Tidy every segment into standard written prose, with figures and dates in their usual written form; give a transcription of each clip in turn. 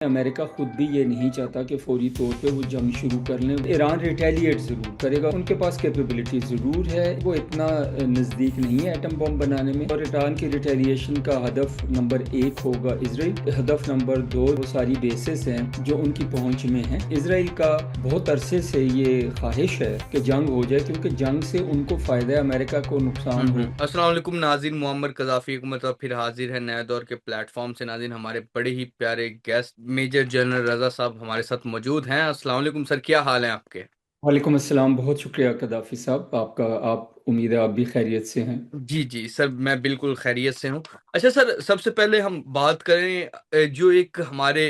America खुद भी ये नहीं चाहता कि फौरी तौर पे वो जंग शुरू कर लें। ईरान रिटेलिएट ज़रूर करेगा, उनके पास कैपेबिलिटी ज़रूर है, वो इतना नज़दीक नहीं है एटम बम बनाने में। और ईरान की रिटेलिएशन का हदफ नंबर 1 होगा इसराइल, हदफ नंबर 2 वो सारी बेसिस हैं जो उनकी पहुंच में हैं। इसराइल का बहुत अरसे से ये ख्वाहिश है कि जंग हो जाए, क्योंकि जंग से उनको फ़ायदा है, अमेरिका को नुकसान हो। अस्सलाम वालेकुम नाज़रीन, मुअम्मर कज़ाफ़ी हुकूमत अब फिर हाज़िर है नए दौर के प्लेटफ़ॉर्म से। नाज़रीन, हमारे बड़े ही प्यारे गेस्ट मेजर जनरल रज़ा साहब हमारे साथ मौजूद हैं। अस्सलाम वालेकुम सर, क्या हाल है आपके? वालेकुम अस्सलाम, बहुत शुक्रिया कदाफ़ी साहब आपका। आप उम्मीद है आप भी खैरियत से हैं। जी, जी सर, मैं बिल्कुल खैरियत से हूँ। अच्छा सर, सबसे पहले हम बात करें जो एक हमारे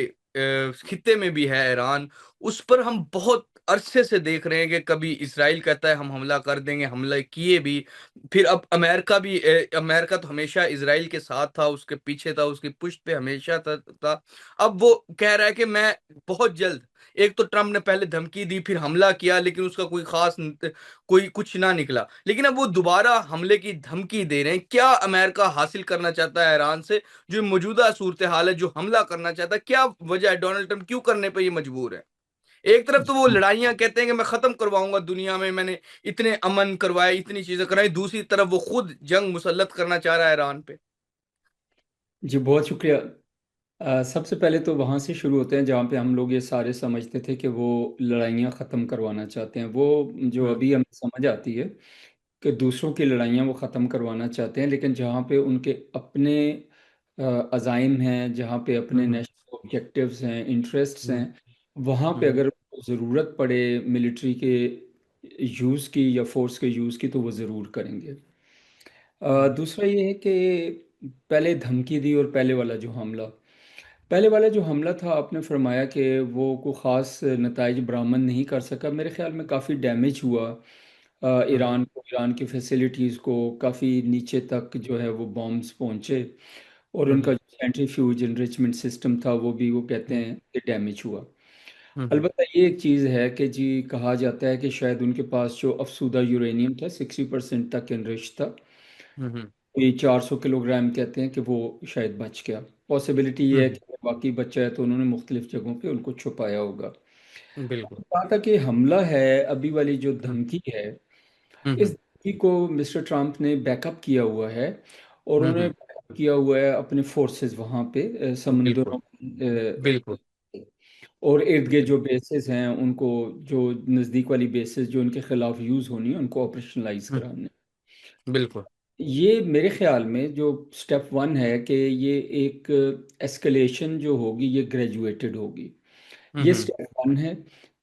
खित्ते में भी है ईरान, उस पर हम बहुत अरसे से देख रहे हैं कि कभी इज़राइल कहता है हम हमला कर देंगे, हमला किए भी। फिर अब अमेरिका तो हमेशा इज़राइल के साथ था, उसके पीछे था, उसकी पुष्ट पे हमेशा था। अब वो कह रहा है कि मैं बहुत जल्द, एक तो ट्रम्प ने पहले धमकी दी, फिर हमला किया, लेकिन उसका कोई कुछ ना निकला। लेकिन अब वो दोबारा हमले की धमकी दे रहे हैं। क्या अमेरिका हासिल करना चाहता है ईरान से? जो मौजूदा सूरत-ए-हाल है, जो हमला करना चाहता है, क्या वजह है? डोनाल्ड ट्रम्प क्यों करने पे ये मजबूर है? एक तरफ तो वो लड़ाइयाँ कहते हैं कि मैं खत्म करवाऊँगा दुनिया में, मैंने इतने अमन करवाए, इतनी चीज़ें कराई, दूसरी तरफ वो खुद जंग मुसल्लत करना चाह रहा है ईरान पे। जी बहुत शुक्रिया। सबसे पहले तो वहाँ से शुरू होते हैं जहाँ पे हम लोग ये सारे समझते थे कि वो लड़ाइयाँ ख़त्म करवाना चाहते हैं। वो जो हुँ, अभी हमें समझ आती है कि दूसरों की लड़ाइयाँ वो ख़त्म करवाना चाहते हैं, लेकिन जहाँ पे उनके अपने अज़ाइम हैं, जहाँ पे हुँ, अपने हुँ, नेशनल ऑब्जेक्टिव्स हैं, इंटरेस्ट्स हुँ, हैं, वहाँ हुँ, पे हुँ, अगर ज़रूरत पड़े मिलिट्री के यूज़ की या फोर्स के यूज़ की, तो वो ज़रूर करेंगे। हुँ, दूसरा ये है कि पहले धमकी दी और पहले वाला जो हमला था, आपने फरमाया कि वो को ख़ास नताइज बरामद नहीं कर सका। मेरे ख़्याल में काफ़ी डैमेज हुआ हुँ, हुँ, ईरान की फैसिलिटीज़ को काफ़ी नीचे तक जो है वो बॉम्ब्स पहुँचे, और हुँ, उनका हुँ, जो सेंट्रीफ्यूज इनरिचमेंट सिस्टम था वो भी, वो कहते हुँ, हैं कि डैमेज हुआ। हुँ, हुँ, अलबत्ता ये एक चीज़ है कि जी, कहा जाता है कि शायद उनके पास जो अफसूदा यूरेनियम था 60% तक इनरिच था। हुँ, हुँ, ये 400 किलोग्राम कहते हैं कि वो शायद बच गया। पॉसिबिलिटी ये है हुँ, कि अगर बाकी बचा है तो उन्होंने मुख्तलिफ जगहों पे उनको छुपाया होगा। हुँ, बिल्कुल। कहा था कि हमला है, अभी वाली जो हुँ, धमकी है, हुँ, इस हुँ, धमकी को मिस्टर ट्रम्प ने बैकअप किया हुआ है, और हुँ, उन्होंने हुँ, बैकअप किया हुआ है अपने फोर्सेस वहाँ पे बिल्कुल, समंदरों बिल्कुल। और इर्द गिर्द जो बेसिस हैं उनको, जो नज़दीक वाली बेसिस जो उनके खिलाफ यूज़ होनी है, उनको ऑपरेशनलाइज हुँ, कराने। बिल्कुल। ये मेरे ख्याल में जो स्टेप वन है कि ये एक एस्केलेशन जो होगी ये ग्रेजुएटेड होगी। हुँ, ये हुँ, स्टेप वन है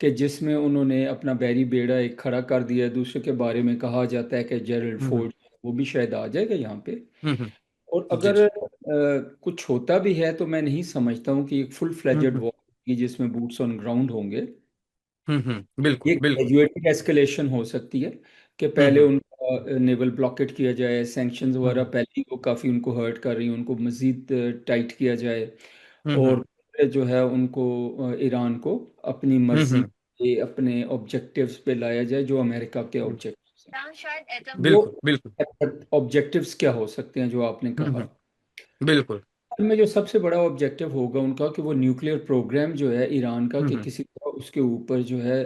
कि जिसमें उन्होंने अपना बैरी बेड़ा एक खड़ा कर दिया है। दूसरे के बारे में कहा जाता है कि जेरल्ड हुँ, हुँ, फोर्ड, वो भी शायद आ जाएगा यहाँ पे। हुँ, हुँ, और जी, अगर जी। कुछ होता भी है, तो मैं नहीं समझता हूँ कि एक फुल हुँ, फ्लेजेड हुँ, वॉर होगी जिसमें बूट्स ऑन ग्राउंड होंगे। हुँ, हुँ, बिल्कुल, ये बिल्कुल। ग्रेजुएटेड एस्केलेशन हो सकती है कि हुँ, पहले हुँ, उनका नेवल ब्लॉकेट किया जाए, सैंक्शंस हुँ, वगैरह हुँ, पहले ही वो काफ़ी उनको हर्ट कर रही हैं, उनको मज़ीद टाइट किया जाए, हुँ, हुँ, और फिर जो है उनको ईरान को अपनी हुँ, मर्जी हुँ, के अपने ऑब्जेक्टिव्स पे लाया जाए, जो अमेरिका के हुँ, ऑब्जेक्टिव्स हैं। वो बिल्कुल, बिल्कुल। ऑब्जेक्टिव्स क्या हो सकते हैं जो आपने हुँ, कहा? हुँ, बिल्कुल। में जो सबसे बड़ा ऑब्जेक्टिव होगा उनका, कि वो न्यूक्लियर प्रोग्राम जो है ईरान का, हुँ, कि हुँ, किसी तरह उसके ऊपर जो है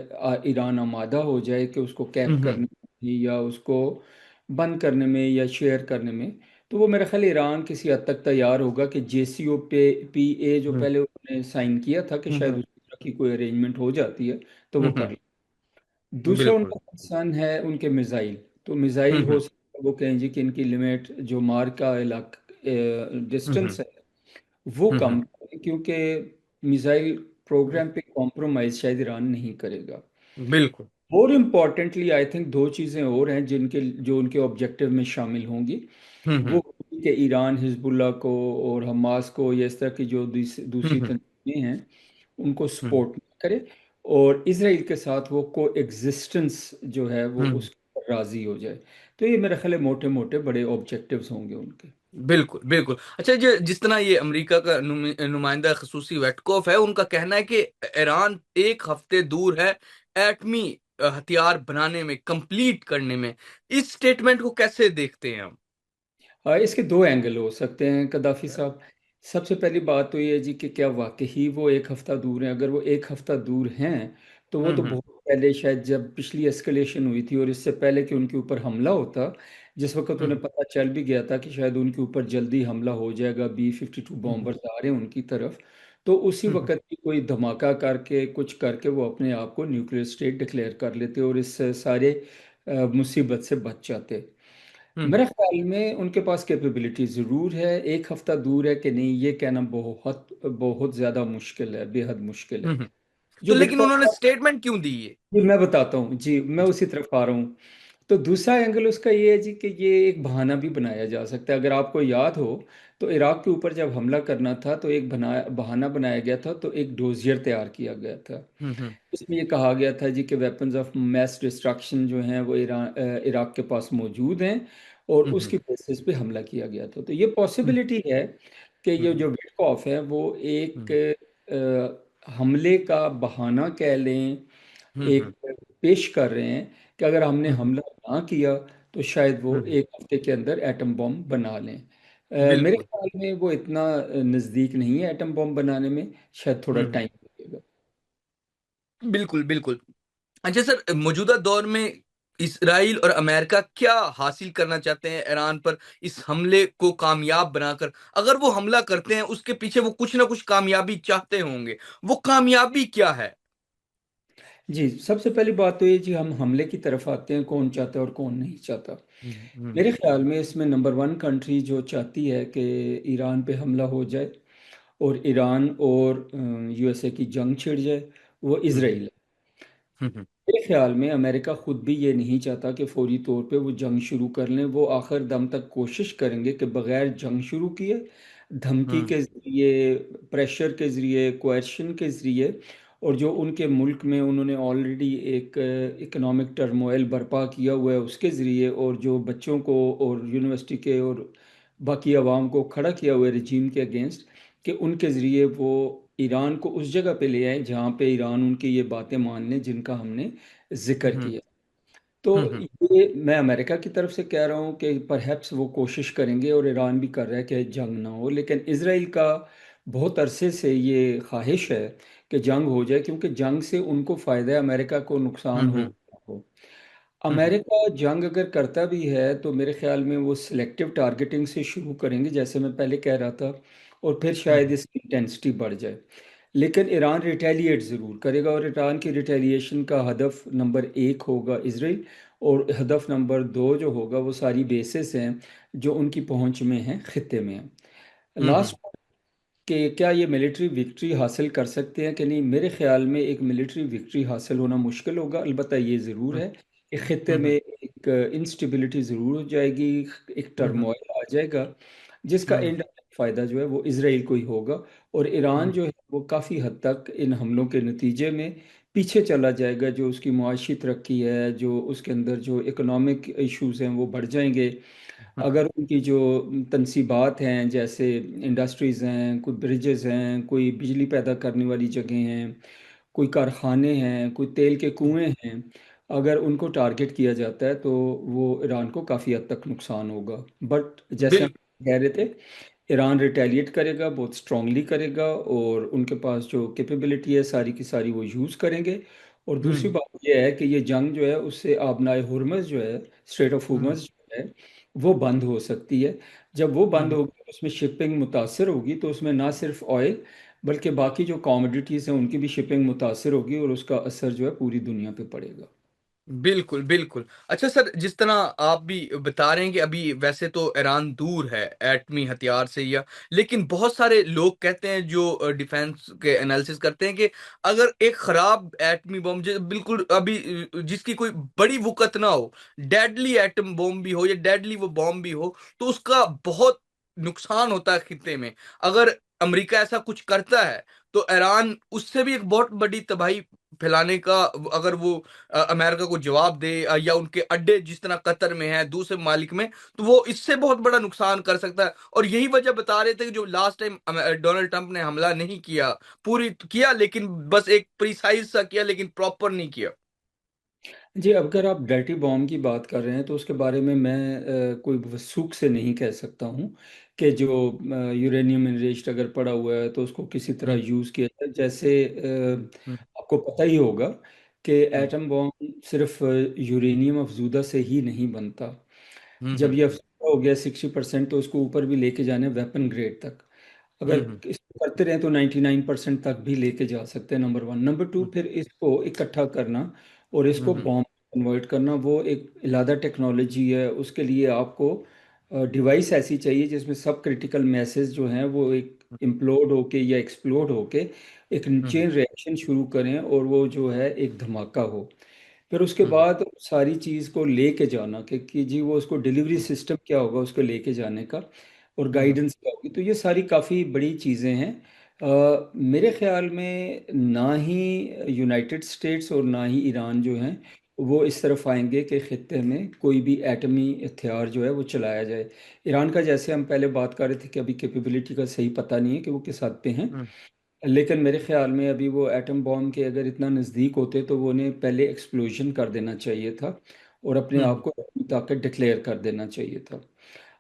ईरान आमादा हो जाए कि उसको हुँ, कैप हुँ, करने में या उसको बंद करने में या शेयर करने में। तो वो मेरा ख्याल ईरान किसी हद तक तैयार होगा कि JCPOA पी ए जो हुँ, पहले उन्होंने साइन किया था, कि हुँ, शायद हुँ, उस तरह की कोई अरेंजमेंट हो जाती है तो वो हुँ, कर हुँ, ले। दूसरा बिल्कुल। उनका कंसर्न है उनके मिसाइल। तो हुँ, मिसाइल हो हुँ, सकता है वो कहें जी कि इनकी लिमिट जो मार का हुँ, हुँ, डिस्टेंस है वो हुँ, हुँ, कम करें, क्योंकि मिसाइल प्रोग्राम पे कॉम्प्रोमाइज शायद ईरान नहीं करेगा। बिल्कुल। और इम्पॉर्टेंटली आई थिंक दो चीज़ें और हैं जिनके जो उनके ऑब्जेक्टिव में शामिल होंगी। हुँ, वो हुँ, कि ईरान हिजबुल्लाह को और हमास को या इस तरह की जो हुँ, दूसरी हुँ, तंजीमें हैं उनको हुँ, सपोर्ट करे, और इसराइल के साथ वो को एग्जिस्टेंस जो है वो हुँ, उसके ऊपर राजी हो जाए। तो ये मेरे ख्याल मोटे मोटे बड़े ऑब्जेक्टिव्स होंगे उनके। बिल्कुल, बिल्कुल। अच्छा, जिस तरह ये अमेरिका का नुमाइंदा ख़ुसूसी वेटकोफ है, उनका कहना है कि ईरान 1 हफ़्ते दूर है एटमी हथियार बनाने में, कंप्लीट करने में। इस स्टेटमेंट को कैसे देखते हैं हम? इसके दो एंगल हो सकते हैं कदाफी साहब। सबसे पहली बात तो ये है जी कि क्या वाकई वो एक हफ्ता दूर हैं। अगर वो एक हफ्ता दूर हैं तो वो तो हम्म बहुत पहले, शायद जब पिछली एस्केलेशन हुई थी और इससे पहले कि उनके ऊपर हमला होता, जिस वक्त उन्हें हम्म पता चल भी गया था कि शायद उनके ऊपर जल्दी हमला हो जाएगा, B-52 हम्म बॉम्बर्स आ रहे हैं उनकी तरफ, तो उसी हम्म वक्त ही कोई धमाका करके कुछ करके वो अपने आप को न्यूक्लियर स्टेट डिक्लेयर कर लेते और इस सारे मुसीबत से बच जाते। हम्म मेरे ख्याल में उनके पास कैपेबिलिटी ज़रूर है। एक हफ्ता दूर है कि नहीं, ये कहना बहुत बहुत ज़्यादा मुश्किल है, बेहद मुश्किल है। हम्म। तो जो लेकिन उन्होंने बिटकॉइन, स्टेटमेंट क्यों दी ये? जी मैं बताता हूँ जी, मैं जी। उसी तरफ आ रहा हूँ। तो दूसरा एंगल उसका ये है जी कि ये एक बहाना भी बनाया जा सकता है। अगर आपको याद हो तो इराक के ऊपर जब हमला करना था तो एक बहाना बनाया गया था, तो एक डोजियर तैयार किया गया था। हम्म इसमें ये कहा गया था जी कि वेपन्स ऑफ मैस डिस्ट्रक्शन जो हैं वो इराक के पास मौजूद हैं और हम्म उसकी बेसिस पे हमला किया गया था। तो ये हम्म पॉसिबिलिटी है कि ये हम्म जो विटकॉफ है वो एक हम्म हमले का बहाना कह लें, एक हम्म पेश कर रहे हैं कि अगर हमने हम्म हमला ना किया तो शायद वो हम्म एक हफ्ते के अंदर एटम बॉम्ब बना लें। मेरे बिल्कुल। ख्याल में वो इतना नज़दीक नहीं है एटम बॉम्ब बनाने में, शायद थोड़ा हम्म टाइम लगेगा। बिल्कुल बिल्कुल। अच्छा सर, मौजूदा दौर में इसराइल और अमेरिका क्या हासिल करना चाहते हैं ईरान पर इस हमले को कामयाब बनाकर? अगर वो हमला करते हैं उसके पीछे वो कुछ ना कुछ कामयाबी चाहते होंगे, वो कामयाबी क्या है? जी, सबसे पहली बात तो ये जी, हम हमले की तरफ आते हैं, कौन चाहता है और कौन नहीं चाहता। हम्म मेरे ख्याल में इसमें नंबर वन कंट्री जो चाहती है कि ईरान पे हमला हो जाए और ईरान और USA की जंग छिड़ जाए, वो हम्म इसराइल है। हम्म मेरे ख्याल में अमेरिका खुद भी ये नहीं चाहता कि फौरी तौर पे वो जंग शुरू कर लें। वो आखिर दम तक कोशिश करेंगे कि बगैर जंग शुरू किए, धमकी हम्म के ज़रिए, प्रेशर के ज़रिए, कोएर्शन के ज़रिए, और जो उनके मुल्क में उन्होंने ऑलरेडी एक इकोनॉमिक टर्मोइल बर्पा किया हुआ है उसके ज़रिए, और जो बच्चों को और यूनिवर्सिटी के और बाकी अवाम को खड़ा किया हुआ है रजीम के अगेंस्ट, कि उनके ज़रिए वो ईरान को उस जगह पे ले आए जहाँ पे ईरान उनकी ये बातें मान लें जिनका हमने जिक्र हम्म किया। तो हम्म ये मैं अमेरिका की तरफ से कह रहा हूँ कि परहैप्स वो कोशिश करेंगे, और ईरान भी कर रहा है कि जंग ना हो, लेकिन इसराइल का बहुत अरसे से ये ख्वाहिश है कि जंग हो जाए, क्योंकि जंग से उनको फ़ायदा है, अमेरिका को नुकसान हम्म हो। हम्म अमेरिका जंग अगर करता भी है तो मेरे ख्याल में वो सिलेक्टिव टारगेटिंग से शुरू करेंगे, जैसे मैं पहले कह रहा था, और फिर शायद हम्म इसकी इंटेंसिटी बढ़ जाए। लेकिन ईरान रिटेलिएट ज़रूर करेगा, और ईरान की रिटेलिएशन का हदफ नंबर एक होगा इसराइल, और हदफ नंबर दो जो होगा वो सारी बेसिस हैं जो उनकी पहुंच में हैं, खित्ते में हैं। हम्म लास्ट, कि क्या ये मिलिट्री विक्ट्री हासिल कर सकते हैं कि नहीं, मेरे ख्याल में एक मिलिट्री विक्ट्री हासिल होना मुश्किल होगा। अलबत्ता ये ज़रूर हम्म है कि खित्ते में हम्म एक इंस्टेबिलिटी ज़रूर हो जाएगी, एक हम्म टर्मोइल आ जाएगा, जिसका हम्म एंड फ़ायदा जो है वो इसराइल को ही होगा। और ईरान हम्म जो है वो काफ़ी हद तक इन हमलों के नतीजे में पीछे चला जाएगा। जो उसकी मुआशी तरक्की है, जो उसके अंदर जो इकोनॉमिक इश्यूज हैं वो बढ़ जाएंगे। अगर उनकी जो तनसीबात हैं, जैसे इंडस्ट्रीज़ हैं, कोई ब्रिजेस हैं, कोई बिजली पैदा करने वाली जगह हैं, कोई कारखाने हैं, कोई तेल के कुएं हैं, अगर उनको टारगेट किया जाता है तो वो ईरान को काफ़ी हद तक नुकसान होगा। बट जैसे हम बिल कह रहे थे, ईरान रिटेलिएट करेगा, बहुत स्ट्रांगली करेगा, और उनके पास जो कैपेबिलिटी है सारी की सारी वो यूज़ करेंगे। और दूसरी हम्म बात यह है कि ये जंग जो है उससे आबनाए हुर्मुज़ जो है, स्ट्रेट ऑफ हम्म हुर्मुज़ जो है, वो बंद हो सकती है। जब वो बंद हम्म होगी, उसमें शिपिंग मुतासर होगी, तो उसमें ना सिर्फ ऑयल बल्कि बाकी जो कमोडिटीज़ हैं उनकी भी शिपिंग मुतासर होगी, और उसका असर जो है पूरी दुनिया पे पड़ेगा। बिल्कुल, बिल्कुल। अच्छा सर, जिस तरह आप भी बता रहे हैं कि अभी वैसे तो ईरान दूर है एटमी हथियार से या, लेकिन बहुत सारे लोग कहते हैं जो डिफेंस के एनालिसिस करते हैं कि अगर एक खराब एटमी बम ज बिल्कुल अभी जिसकी कोई बड़ी वुकत ना हो, डेडली एटम बम भी हो या डेडली वो बम भी हो, तो उसका बहुत नुकसान होता है खित्ते में। अगर अमेरिका ऐसा कुछ करता है, तो ईरान उससे भी एक बहुत बड़ी तबाही फैलाने का अगर वो अमेरिका को जवाब दे या उनके अड्डे जिस तरह कतर में है दूसरे मालिक में, तो वो इससे बहुत बड़ा नुकसान कर सकता है। और यही वजह बता रहे थे कि जो लास्ट टाइम डोनाल्ड ट्रंप ने हमला नहीं किया, पूरी किया लेकिन बस एक प्रिसाइज सा किया लेकिन प्रॉपर नहीं किया। जी, अगर आप डर्टी बॉम्ब की बात कर रहे हैं तो उसके बारे में मैं कोई वसूख से नहीं कह सकता हूँ कि जो यूरेनियम एनरिच्ड अगर पड़ा हुआ है तो उसको किसी तरह हुँ, यूज़ किया जाए। जैसे हुँ, आपको पता ही होगा कि हुँ, एटम बॉम्ब सिर्फ यूरेनियम अफज़ूदा से ही नहीं बनता। हुँ, जब हुँ, ये अफज़ूदा हो गया 60% तो उसको ऊपर भी लेके जाने वेपन ग्रेड तक। अगर हुँ, हुँ, इसको करते रहें तो 99% तक भी लेके जा सकते हैं, नंबर वन। नंबर टू, हुँ, फिर इसको इकट्ठा करना और हुँ, इसको हुँ, बॉम्ब कन्वर्ट करना, वो एक अलग टेक्नोलॉजी है। उसके लिए आपको डिवाइस ऐसी चाहिए जिसमें सब क्रिटिकल मैसेज जो हैं वो एक इम्प्लोड होके या एक्सप्लोड होके एक हुँ, चेन रिएक्शन शुरू करें और वो जो है एक धमाका हो। फिर उसके हुँ, बाद सारी चीज़ को लेके जाना कि जी वो उसको डिलीवरी हुँ, सिस्टम क्या होगा उसको लेके जाने का, और हुँ, हुँ, गाइडेंस क्या होगी। तो ये सारी काफ़ी बड़ी चीज़ें हैं। मेरे ख्याल में ना ही यूनाइटेड स्टेट्स और ना ही ईरान जो हैं वो इस तरफ आएंगे कि खित्ते में कोई भी एटमी हथियार जो है वो चलाया जाए। ईरान का, जैसे हम पहले बात कर रहे थे कि अभी कैपेबिलिटी का सही पता नहीं है कि वो किस हद पे हैं, हुँ, लेकिन मेरे ख्याल में अभी वो एटम बॉम्ब के अगर इतना नज़दीक होते तो वो उन्हें पहले एक्सप्लोजन कर देना चाहिए था और अपने हुँ, आप हुँ, को अपनी ताकत डिक्लेयर कर देना चाहिए था।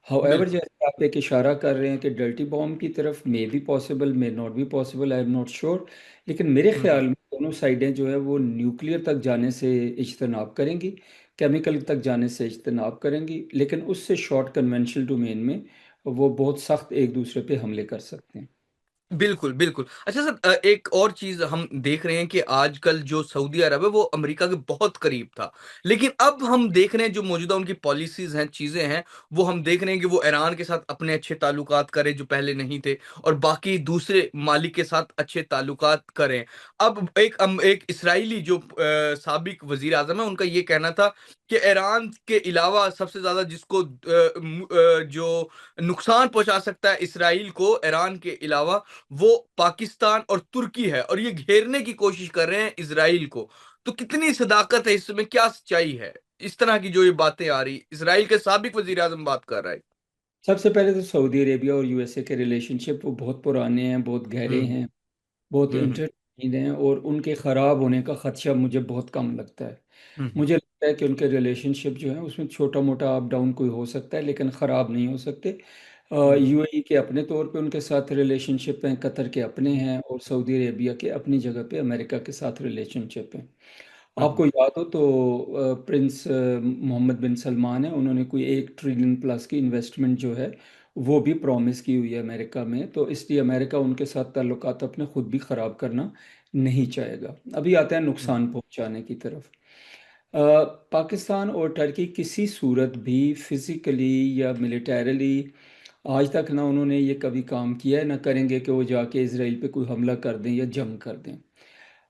हाउएवर, बिल्कुल। जैसे आप एक इशारा कर रहे हैं कि डर्टी बॉम्ब की तरफ, may be possible, may not be possible, I am not sure, लेकिन मेरे हुँ, हुँ, ख्याल में दोनों साइडें जो है वो न्यूक्लियर तक जाने से इज्तनाब करेंगी, केमिकल तक जाने से इज्तनाब करेंगी, लेकिन उससे शॉर्ट कन्वेंशनल डोमेन में वो बहुत सख्त एक दूसरे पे हमले कर सकते हैं। बिल्कुल, बिल्कुल। अच्छा सर एक और चीज़ हम देख रहे हैं कि आजकल जो सऊदी अरब है वो अमेरिका के बहुत करीब था। लेकिन अब हम देख रहे हैं जो मौजूदा उनकी पॉलिसीज़ हैं, चीज़ें हैं, वो हम देख रहे हैं कि वो ईरान के साथ अपने अच्छे ताल्लुकात करें जो पहले नहीं थे और बाकी दूसरे मालिक के साथ अच्छे ताल्लुकात करें। अब एक इस्राएली जो साबिक वज़ीर-ए-आज़म है उनका ये कहना था कि ईरान के अलावा सबसे ज़्यादा जिसको जो नुकसान पहुँचा सकता है इस्राइल को ईरान के अलावा वो पाकिस्तान और तुर्की है और ये घेरने की कोशिश कर रहे हैं इज़राइल को। तो कितनी सदाकत है इसमें, क्या सच्चाई है? इस तरह की जो ये बातें आ रही, इज़राइल के साबिक वज़ीर-ए-आज़म बात कर रहा है। सबसे पहले तो सऊदी अरेबिया और यूएसए के रिलेशनशिप वो बहुत पुराने हैं, बहुत गहरे हुँ, हैं, बहुत हुँ, हुँ, इंटरटवीन्ड हैं, और उनके ख़राब होने का खदशा मुझे बहुत कम लगता है। हुँ, हुँ, मुझे लगता है कि उनके रिलेशनशिप जो है उसमें छोटा मोटा अप डाउन कोई हो सकता है, लेकिन ख़राब नहीं हो सकते। हुँ, यूएई के अपने तौर पे उनके साथ रिलेशनशिप हैं, कतर के अपने हुँ, हैं, और सऊदी अरेबिया के अपनी जगह पे अमेरिका के साथ रिलेशनशिप हैं। हुँ, हुँ, आपको याद हो तो प्रिंस मोहम्मद बिन सलमान है, उन्होंने कोई 1 ट्रिलियन प्लस की इन्वेस्टमेंट जो है वो भी प्रॉमिस की हुई है अमेरिका में, तो इसलिए अमेरिका उनके साथ ताल्लुकात अपने खुद भी ख़राब करना नहीं चाहेगा। अभी आते हैं हुँ, नुकसान पहुंचाने की तरफ। अ, पाकिस्तान और टर्की किसी सूरत भी फिज़िकली या मिलिटरली आज तक ना उन्होंने ये कभी काम किया है, ना करेंगे कि वो जाके इसराइल पे कोई हमला कर दें या जंग कर दें।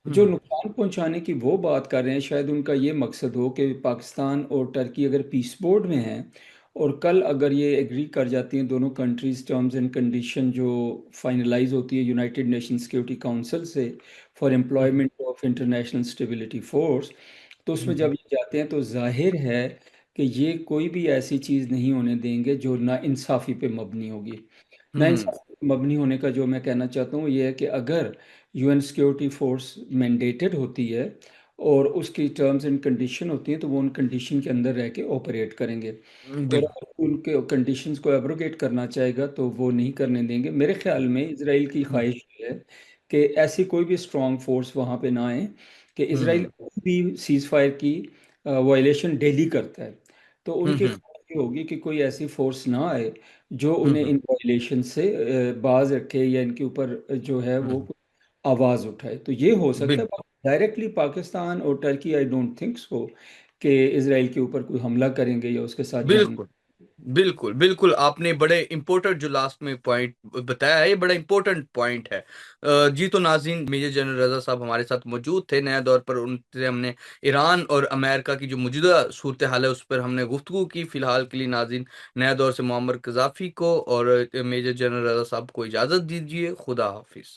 जो हुँ, नुकसान पहुंचाने की वो बात कर रहे हैं, शायद उनका ये मकसद हो कि पाकिस्तान और टर्की अगर पीस बोर्ड में हैं और कल अगर ये एग्री कर जाती हैं दोनों कंट्रीज, टर्म्स एंड कंडीशन जो फाइनलाइज होती है यूनाइटेड नेशन सिक्योरिटी काउंसिल से for hmm, employment of international stability force, तो हुँ, उसमें हुँ, जब ये जाते हैं तो जाहिर है कि ये कोई भी ऐसी चीज़ नहीं होने देंगे जो ना इंसाफ़ी पे मबनी होगी। हुँ, नाइंसाफ़ी पे मबनी होने का जो मैं कहना चाहता हूँ ये है कि अगर यूएन सिक्योरिटी फोर्स मैंडेटेड होती है और उसकी टर्म्स एंड कंडीशन होती हैं तो वो उन कंडीशन के अंदर रह के ऑपरेट करेंगे, और बिल्कुल। अगर उनके कंडीशंस को एब्रोगेट करना चाहेगा तो वो नहीं करने देंगे। मेरे ख्याल में इसराइल की हुँ, ख्वाहिश ये है कि ऐसी कोई भी स्ट्रॉन्ग फोर्स वहाँ पे ना आए, कि हुँ, इसराइल हुँ, कोई भी सीज़ फायर की वायलेशन डेली करता है, तो हुँ, उनकी हुँ, ख्वाहिश ये होगी कि कोई ऐसी फोर्स ना आए जो हुँ, उन्हें हुँ, इन वायलेशन से बाज रखे या इनके ऊपर जो है हुँ, वो हुँ, आवाज़ उठाए। तो ये हो सकता है, बिल्कुल। डायरेक्टली पाकिस्तान और Turkey I don't think so कि इसराइल के ऊपर कोई हमला करेंगे या उसके साथ जंग। बिल्कुल। बिल्कुल, बिल्कुल, आपने बड़े इम्पोर्टेंट जो लास्ट में पॉइंट बताया है, ये बड़ा इम्पोर्टेंट पॉइंट है। जी तो नाज़रीन मेजर जनरल रज़ा साहब हमारे साथ मौजूद थे, नया दौर पर उनसे हमने ईरान और अमेरिका की जो मौजूदा सूरत-ए-हाल है, उस पर हमने गुफ्तगू की। फ़िलहाल के लिए नाज़रीन नया दौर से मुअम्मर क़ज़ाफ़ी को और मेजर जनरल रज़ा साहब को इजाज़त दीजिए। खुदा हाफ़िज़।